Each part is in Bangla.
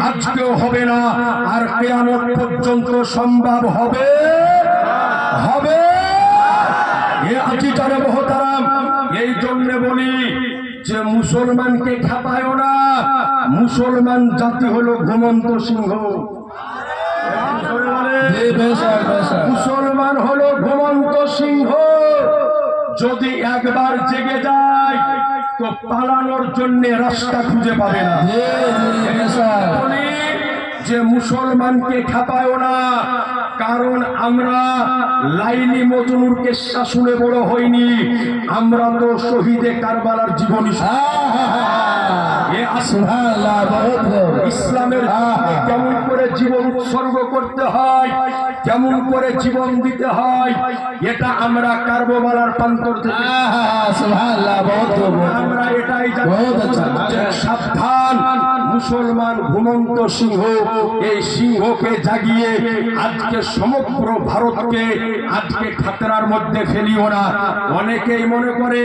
আজকেও হবে না, আর কিয়ামত পর্যন্ত সম্ভব হবে হবে। এ আজিজানে মুহতারাম, এই জন্য বলি যে মুসলমানকে খেপায়ও না। মুসলমান জাতি হলো ঘুমন্ত সিংহ। মুসলমান হলো ঘুমন্ত সিংহ। যদি একবার জেগে যায় তো পালানোর জন্য রাস্তা খুঁজে পাবে না। বলি যে মুসলমানকে খেপায়ও না, কারণ আমরা লাইলি মজনুর কিস্সা শুনে বড় হইনি, আমরা তো শহীদে কারবালার জীবনী। ইসলামের কেমন করে জীবন উৎসর্গ করতে হয়, কেমন করে জীবন দিতে হয়, এটা আমরা কারবালার প্রান্তর থেকে আমরা এটাই জানি। সাবধান, মুসলমান ঘুমন্ত সিংহ। এই সিংহকে জাগিয়ে আজকে সমগ্র ভারতকে আজকে খাতরার মধ্যে ফেলিও না। অনেকেই মনে করে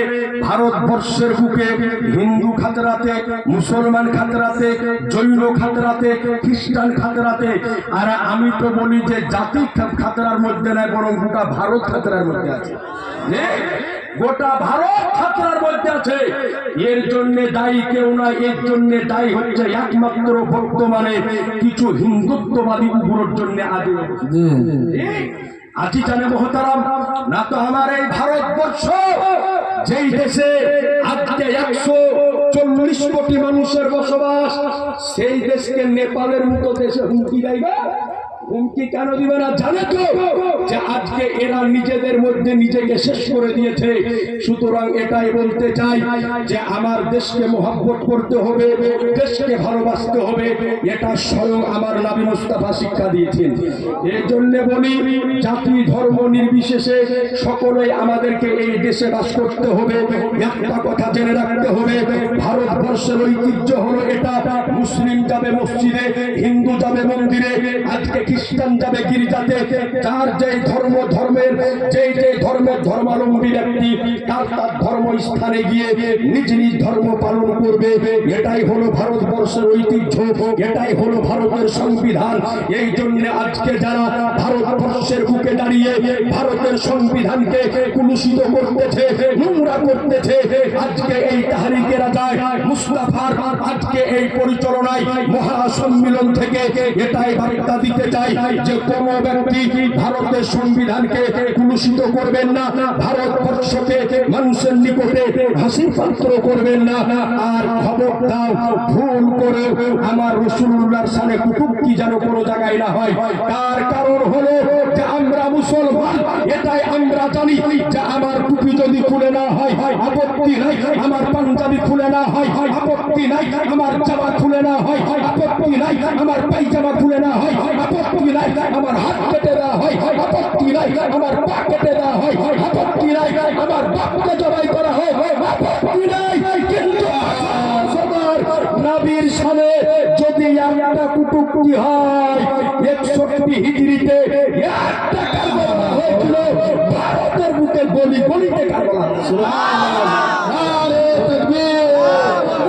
ভারতবর্ষের বুকে হিন্দু খাতরাতে, মুসলমান খাতরাতে, জৈন খাতরাতে, খ্রিস্টান খাতরাতে। আর আমি তো বলি যে জাতি খাতরার মধ্যে নয়, বরং গোটা ভারত খাতরার মধ্যে আছে। গোটা ভারত খাতরার মধ্যে আছে। এর জন্য দায়ী কেউ না, এর জন্য দায়ী হচ্ছে একমাত্র বর্তমানে কিছু হিন্দুত্ববাদী উপরের জন্য আগে আজি জানে মুহতারাম। না তো আমার এই ভারতবর্ষ, যেই দেশে আজকে 140 কোটি মানুষের বসবাস, সেই দেশকে নেপালের মতো দেশে হুমকি দেয় না। হুমকি কেন দিবে না জানে তো? যে আজকে এরা নিজেদের মধ্যে নিজেকে শেষ করে দিয়েছে। সুতরাং এটাই বলতে চাই যে আমার দেশকে মহব্বত করতে হবে, দেশকে ভালোবাসতে হবে। এটা স্বয়ং আমার নবী মুস্তাফা শিক্ষা দিয়েছেন। এই জন্য বলি, জাতি ধর্ম নির্বিশেষে সকলেই আমাদেরকে এই দেশে বাস করতে হবে। একটা কথা জেনে রাখতে হবে, ভারতবর্ষের ঐতিহ্য হলো এটা। মুসলিম যাবে মসজিদে, হিন্দু যাবে মন্দিরে, আজকে খ্রিস্টান যাবে গির্জাতে। যার যেই ধর্মের যেই ধর্মের ধর্মাবলম্বী ব্যক্তি তার ধর্ম স্থানে গিয়ে নিজ নিজ ধর্ম পালন করবে। এটাই হলো ভারতবর্ষের ঐতিহ্য, এটাই হলো ভারতের সংবিধান। এই জন্য আজকে যারা ভারতবর্ষের বুকে দাঁড়িয়ে ভারতের সংবিধানকে কুলুষিত করতেছে, নোংরা করতেছে, আজকে এই তাহরিকে রাজায় মুস্তাফার আজকে এই পরিচালনায় মহাসম্মেলন থেকে এটাই বার্তা দিতে চাই যে কোন ব্যক্তি ভারতের সংবিধানকে কুলুষিত করবেন না, ভারতবর্ষকে মানুষের নিকটে হাসির পাত্র করবেন না। আর খবর দাও, ভুল করে আমার রাসূলুল্লাহর শানে কটূক্তি যেন কোনো জায়গায় না হয়। তার কারণ হলো যে আমরা মুসলমান, এটাই আমরা জানি যে আমার টুপি যদি খুলে না হয় আপত্তি নাই, আমার পাঞ্জাবি খুলে না হয় আপত্তি নাই, আমার জামা খুলে না হয় আপত্তি নাই, আমার পায়জামা খুলে না হয় আপত্তি নাই, আমার হাত কেটে দেওয়া হয় আপত্তি নাই, আমার পা কেটে দেওয়া হয় আপত্তি নাই, আমার বাপকে জবাই করা হয় আপত্তি নাই। কিন্তু নবীর শানে যদি একটা কটূক্তি হয়, 100 হিজরিতে একটা কারবালা হয়েছিল ভারতের বুকে, গলি গলিতে কারবালা। নারে তাকবীর,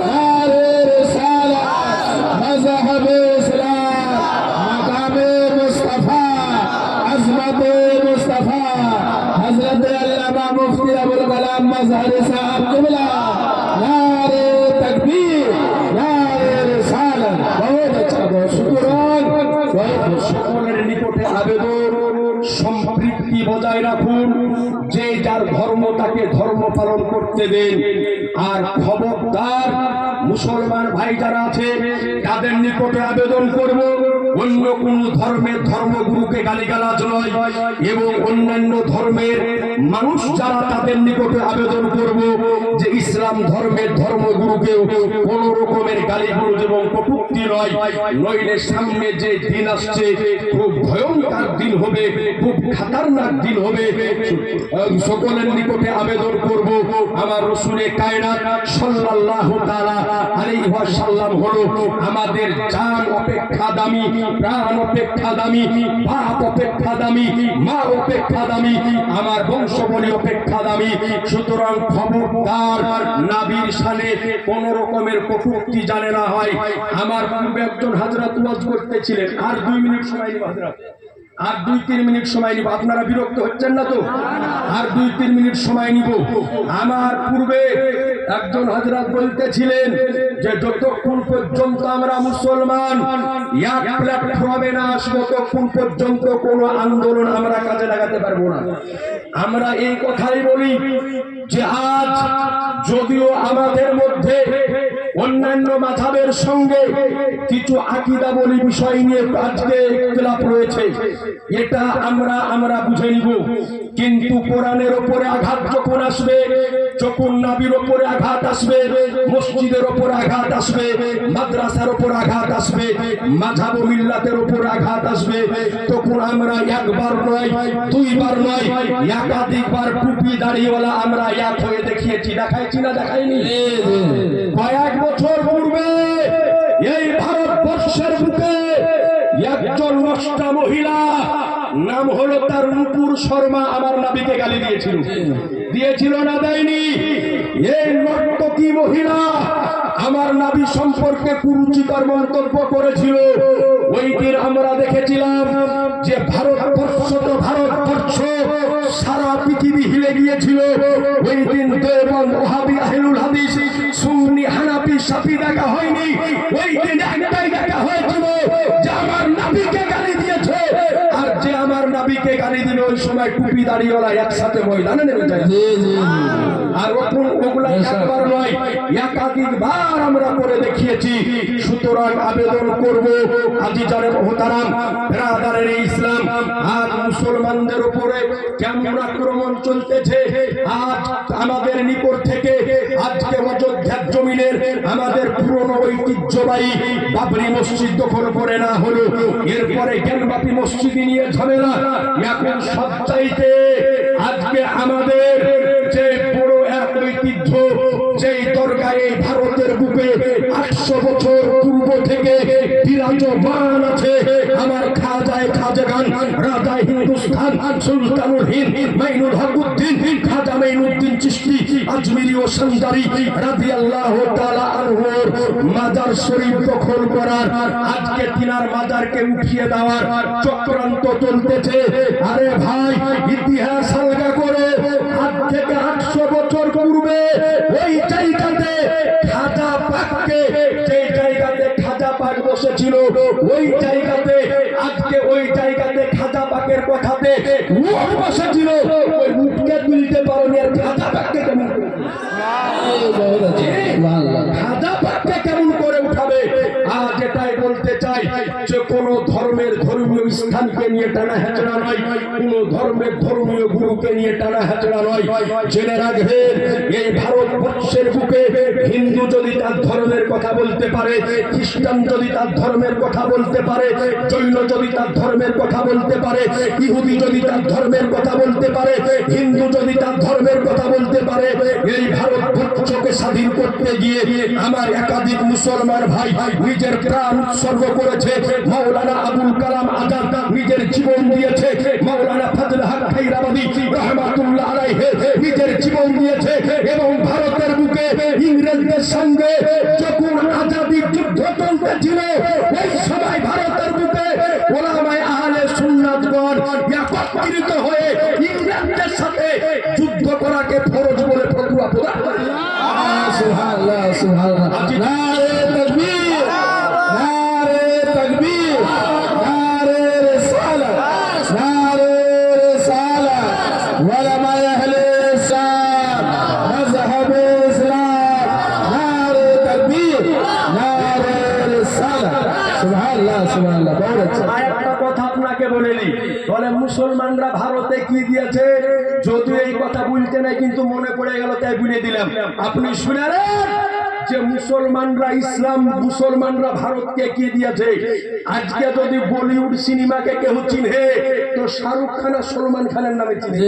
নারে রিসালাত, মাযহাবে ইসলাম, মাকামে মুস্তাফা, আজমতে মুস্তাফা, হযরত আল্লামা মুফতি আবুল কালাম মাজহারি সাহেব কিবলা। নারে তাকবীর, নারে রিসালাত। বহুত আচ্ছা। সুতরাং সকলের নিকটে আবেদন, সম্পৃক্তি বজায় রাখুন। যে যার ধর্ম তাকে ধর্ম পালন করতে দেন। আর খবরদার মুসলমান ভাই যারা আছে তাদের নিকটে আবেদন করব, অন্য কোন ধর্মের ধর্মগুরুকে গালিগালাজ নয়, এবং অন্যান্য ধর্মের মানুষ যারা তাদের নিকটে আবেদন করব যে ইসলাম ধর্মের ধর্মগুরুকেও কোন রকমের গালিগালাজ এবং কটূক্তি নয়, নইলে সামনে যে দিন আসছে খুব ভয়ঙ্কর দিন হবে, খুব খতরনাক দিন হবে। সকলের নিকটে আবেদন করব, আমার রাসূলে কায়নাত সাল্লাল্লাহু তাআলা আলাইহি ওয়াসাল্লাম হলো আমাদের জান অপেক্ষা দামি, প্রাণ অপেক্ষা দামি, বাপ অপেক্ষা দামি, মা অপেক্ষা দামি, আমার বংশবলী অপেক্ষা দামি। সুতরাং খবরদার নবীর শানে কোন রকমের কটূক্তি জানে না হয়। আমার পূর্বে একজন হযরত ওয়াজ করতেছিলেন, আর 2 মিনিট সময় নিব হযরত, আর 2-3 মিনিট সময় নিব। আপনারা বিরক্ত হচ্ছেন না তো? আর 2-3 মিনিট সময় নিব। আমার পূর্বে একজন হযরত বলতেছিলেন যে যতক্ষণ পর্যন্ত আমরা মুসলমান এক প্ল্যাটফর্মে না আসবো ততক্ষণ পর্যন্ত কোনো আন্দোলন আমরা কাজে লাগাতে পারবো না। আমরা এই কথাই বলি যে আজ যদিও আমাদের মধ্যে অন্যান্য মাযহাবের সঙ্গে কিছু আকীদা বলি বিষয় নিয়ে আজকে ইখতিলাফ রয়েছে, এটা আমরা বুঝে নিব। কিন্তু কোরআনের উপরে আঘাত যখন আসবে, যখন নবীর উপরে আঘাত আসবে, মসজিদের উপরে আঘাত আসবে, মাদ্রাসার উপর আঘাত আসবে, মাযহাব ও মিল্লাতের উপর আঘাত আসবে, তখন আমরা একবার নয়, 2 বার নয়, একাধিকবার টুপি দাড়িওয়ালা আমরা এক হয়ে দেখিয়েছি। দেখাইছি না দেখাইনি? কয়েক বছর পূর্বে এই ভারতবর্ষের বুকে একজন নষ্টা মহিলা, নাম হলো তার নূপুর শর্মা, আমার নবীকে গালি দিয়েছিল না দেয়নি? এই নর্তকী মহিলা আমার নবী সম্পর্কে কুরুচিকর মন্তব্য করেছিল। ওই দিন আমরা দেখেছিলাম যে ভারতবর্ষ সারা পৃথিবী হিলে গিয়েছিল। ওই দিন দেওবন্দ, ওহাবি, আহলুল হাদিস, সুন্নি, হানাফি, শাফি দেখা হয়নি। ওই দিন একটাই দেখা হয়েছিল যে আমার নবীকে গালি দিয়েছে, আর যে আমার নবীকে গালি দিল ওই সময় টুপি দাড়িওয়ালা একসাথে ময়দানে নেমে যায়। আর ওগুলা একবার নয়, একাধিকবার আমরা করে দেখিয়েছি। সুতরাং আবেদন করব আজিজানে মোহতারাম ব্রাদারের ইসলাম, আজ মুসলমানদের উপরে কেমন আক্রমণ চলতেছে। আজ আমাদের নিকট থেকে আজকে অযোধ্যার জমিনের আমাদের পুরনো ঐতিহ্যবাহী বাবরি মসজিদ দখল করে না হলো, এরপরে জ্ঞানবাপী মসজিদ নিয়ে ঝামেলা। এখন সবচাইতে আজকে আমাদের যে বড় এক ঐতিহ্য, যেই দরগা এই ভারতের বুকে 800 বছর পূর্ব থেকে বিরাজমান আছে, আমার খাজাগান রাজা হিন্দুস্তান সুলতানুল হিন্দ মাইনুল হকুদ্দিন খাজা মাইনুদ্দিন চিশতি আজমিরি ও সঞ্জারি রাদিয়াল্লাহু তাআলা আনহুর মাজার শরীফ দখল করার, আজকে তিনার মাজারকে উঠিয়ে দেওয়ার চক্রান্ত চলতেছে। আরে ভাই, ইতিহাস আলগা করে আজ থেকে 800 বছর পূর্বে ওই জায়গাতে খাজা পাককে, যে জায়গাতে খাজা পাক বসেছিল, ওই জায়গাতে আজকে ওই জায়গাতে খাজা পাকের কথাতে উট বসেছিল। ওই উটকে তুলতে পারোনি, আর খাজা পাককে কেমন খাজা পাককে কেমন করে উঠাবে? আজ এটাই বলতে চাই যে কোন ধর্মের ধর্মীয় স্থানকে নিয়ে টানা হেঁচড়া নয়, কোন ধর্মের ধর্মীয় গুরুকে নিয়ে টানা হেঁচড়া নয়। জেনে রাখবেন, এই ভারতবর্ষের বুকে হিন্দু যদি তার ধর্মের কথা বলতে পারে, খ্রিস্টান যদি তার ধর্মের কথা বলতে পারে, জৈন যদি তার ধর্মের কথা বলতে পারে, ইহুদি যদি তার ধর্মের কথা বলতে পারে, হিন্দু যদি তার ধর্মের কথা বলতে পারে, এই ভারতবর্ষকে স্বাধীন করতে গিয়ে আমার একাধিক মুসলমান ভাই নিজের প্রাণ উৎসর্গ করেছে। মাওলানা আবুল কালাম আজাদ নিজের জীবন দিয়েছে, মাওলানা ফজল হক খায়রাবাদী রাহমাতুল্লাহ আলাইহি নিজের জীবন দিয়েছে। এবং ভারতের বুকে ইংরেজদের সঙ্গে যখন আজাদী যুদ্ধ চলতেছিল, ওই সময় ভারতের বুকে ওলামায়ে আহলে সুন্নাতগণ একত্রিত হয়ে ইংরেজদের সাথে যুদ্ধ করাকে ফরজ বলে ফতোয়া প্রদান করে। সুবহানাল্লাহ, সুবহানাল্লাহ, নারে তাকবীর, নারে তাকবীর, নারে রিসালাত, নারে রিসালাত, ওলামায়ে আহলে ইসলাম, মাযহাবে ইসলাম, নারে তাকবীর, নারে রিসালাত। সুবহানাল্লাহ, সুবহানাল্লাহ। বহুত আচ্ছা। একটা কথা আপনাকে বলেলি, বলে মুসলমানরা ভারতে কি দিয়েছে, যদিও এই কথা বলতে নাই কিন্তু মনে পড়ে গেল তাই বলে দিলাম। আপনি শুনেন যে মুসলমানরা ভারতকে কি দিয়েছে। আজকে যদি বলিউড সিনেমাকে কেউ চিনে তো শাহরুখ খান আর সলমান খানের নামে চিনে,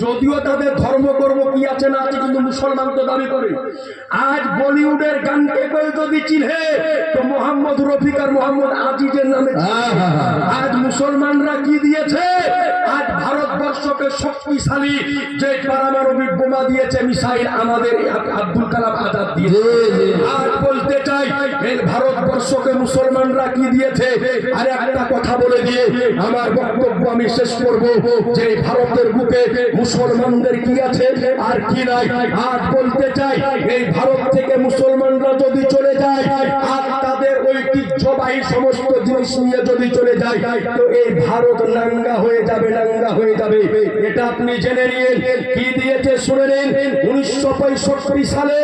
যদিও তাদের ধর্মকর্ম কি আছে না আছে, কিন্তু মুসলমান তো দাবি করে। আজ বলিউডের গানকে কেউ যদি চিনে তো মোহাম্মদ রফিক আর মোহাম্মদ আজিজের নামে চিনে। আজ মুসলমানরা কি দিয়েছে, আজ ভারতবর্ষকে শক্তিশালী যে পারমাণবিক বোমা দিয়েছে, মিসাইল আমাদের আব্দুল কালাম আজাদ দিয়েছে। আজ বলতে চাই এই ভারতবর্ষকে মুসলমানরা কি দিয়েছে। আর একটা কথা বলে দিয়ে আমার বক্তব্য আমি শেষ করব, যে ভারতের বুকে মুসলমানদের কি আছে আর কি নাই। আজ বলতে চাই এই ভারত থেকে মুসলমানরা যদি চলে যায় আর তাদের ঐতিহ্যবাহী সমস্ত জিনিস নিয়ে যদি চলে যায় তো এই ভারত নাঙ্গা হয়ে যাবে, নাঙ্গা হয়ে যাবে। এটা আপনি জেনে নিন। কি দিয়েছে শুনে নিন। 1965 সালে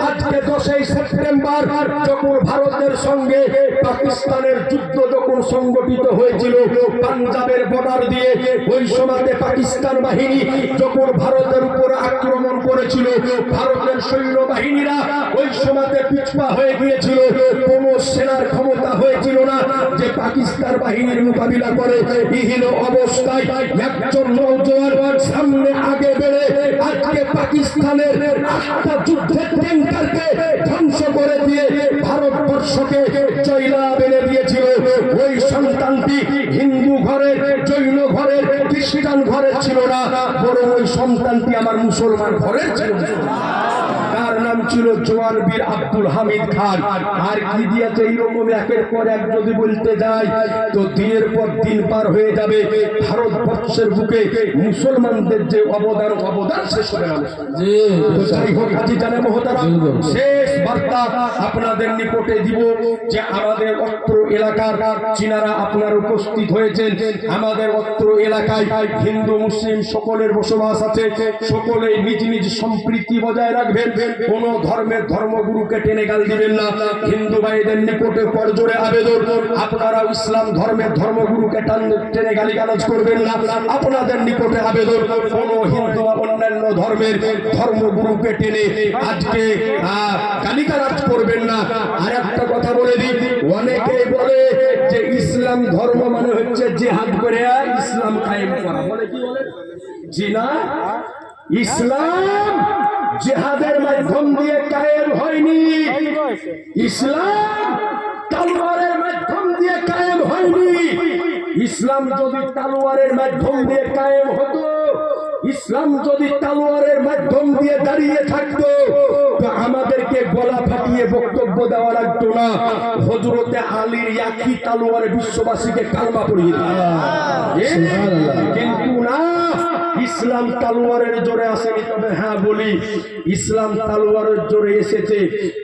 আজকে 10ই সেপ্টেম্বর যখন ভারতের সঙ্গে পাকিস্তানের যুদ্ধ যখন সংগঠিত হয়েছিল পাঞ্জাবের বর্ডার দিয়ে, ওই সময়তে পাকিস্তান বাহিনী যখন ভারতের উপর আক্রমণ করেছিল, ভারতের সৈন্যবাহিনীরা ওই সময়তে পিছপা হয়ে গিয়েছিল। কোন সেনার ক্ষমতা হয়েছিল না যে পাকিস্তান বাহিনীর মোকাবিলা করে। বিহীন অবস্থায় একজন নৌজওয়ান সামনে আগে বেড়ে আজকে পাকিস্তানের 8টা যুদ্ধের ট্যাঙ্কারকে ধ্বংস করে দিয়ে ভারতবর্ষকে জয়লাভ এনে দিয়েছিল। ওই সন্তানটি হিন্দু ঘরের, জৈন ঘরের, খ্রিস্টান ঘরের ছিল না, বরং ওই সন্তানটি আমার মুসলমান ঘরের ছিল। তার নাম ছিল জওয়ান বীর আব্দুল হামিদ খান। আর কি দিয়েছে এইরকম একের পর এক যদি বলতে যাই তো দিনের পর দিন পার হয়ে যাবে। ভারতবর্ষের বুকে মুসলমানদের যে অবদান শেষ হবে না। যাই হোক আজি জানে মহতারাম, শেষ বার্তা আপনাদের নিকটে দিব যে আমাদের অত্র এলাকার চীনারা আপনার উপস্থিত হয়েছেন। আমাদের অত্র এলাকায় হিন্দু মুসলিম সকলের বসবাস আছে। সকলেই নিজ নিজ সম্প্রীতি বজায় রাখবেন। কোন ধর্মের ধর্মগুরুকে টেনে গাল দিবেন না। হিন্দু ভাইদের নিকটে করজোড়ে আবেদন, আপনারা ইসলাম ধর্মের ধর্মগুরুকে টেনে গালিগালাজ করবেন না। আপনাদের নিকটে আবেদন, কোন হিন্দু বা অন্যান্য ধর্মের ধর্মগুরুকে টেনে আজকে গালিগালাজ করবেন না। আর একটা কথা বলে দিই, অনেকেই বলে যে ইসলাম ধর্ম মানে হচ্ছে জিহাদ করে ইসলাম কায়েম করা। বলে কি বলে? জি না, ইসলাম জিহাদের মাধ্যম দিয়ে কায়েম হয়নি। ইসলাম তলোয়ারের মাধ্যম দিয়ে কায়েম হয়নি। ইসলাম যদি তলোয়ারের মাধ্যম দিয়ে কায়েম হতো, ইসলাম যদি তলোয়ারের মাধ্যম দিয়ে দাঁড়িয়ে থাকতো তো আমাদেরকে গলা ফাটিয়ে বক্তব্য দেওয়া লাগতো না। হযরতে আলীর একই তলোয়ারে বিশ্ববাসীকে কালমা পড়িয়ে দিত। কিন্তু না, ইসলাম তলোয়ারের জোরে আসেনি। তবে হ্যাঁ বলি, ইসলাম তলোয়ারের জোরে এসেছে,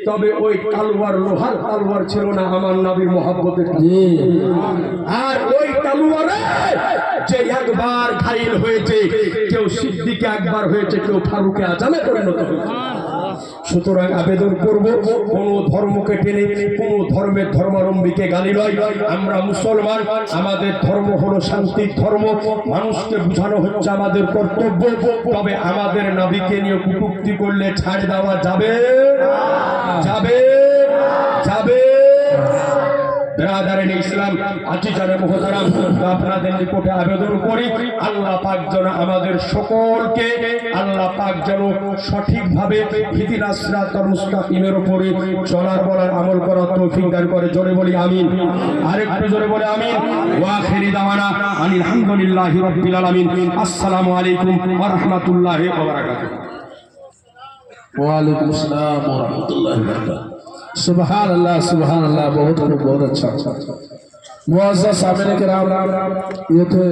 তবে ওই তলোয়ার লোহার তলোয়ার ছিল না, আমার নবীর মহব্বতের। আর ওই তলোয়ারে যে একবার ঘায়েল হয়েছে, কেউ সিদ্দিকে একবার হয়েছে, কেউ ফারুকে আজমে পরিণত হয়েছে। সুতরাং আবেদন করব, কোন ধর্মকে টেনে কোন ধর্মের ধর্মাবলম্বীকে গালি নয়। আমরা মুসলমান, আমাদের ধর্ম হলো শান্তির ধর্ম। মানুষকে বোঝানো হচ্ছে আমাদের কর্তব্য। তবে আমাদের নবীকে নিয়ে কটূক্তি করলে ছাড় দেওয়া যাবে যাবে যাবে বেরাদারেন ইসলাম আজি জানে মুহতারাম, আপনাদের নিকটে আবেদন করি আল্লাহ পাক যেন আমাদের সকলকে, আল্লাহ পাক যেন সঠিকভাবে ইহদিনাস সিরাতাল মুস্তাকিমের উপরে চলার বলার আমল করার তৌফিক দান করে। জোরে বলি আমিন। আরেকটু জোরে বলে আমিন। ওয়া আখিরি দাওয়ানা আলহামদুলিল্লাহি রাব্বিল আলামিন। আসসালামু আলাইকুম ওয়া রাহমাতুল্লাহি ওয়া বারাকাতুহু। ওয়া আলাইকুম আসসালাম ওয়া রাহমাতুল্লাহি ওয়া বারাকাতুহু। सुभान अल्लाह, बहुत अच्छा। मुआज़्ज़ज़ सामने के राम ये थे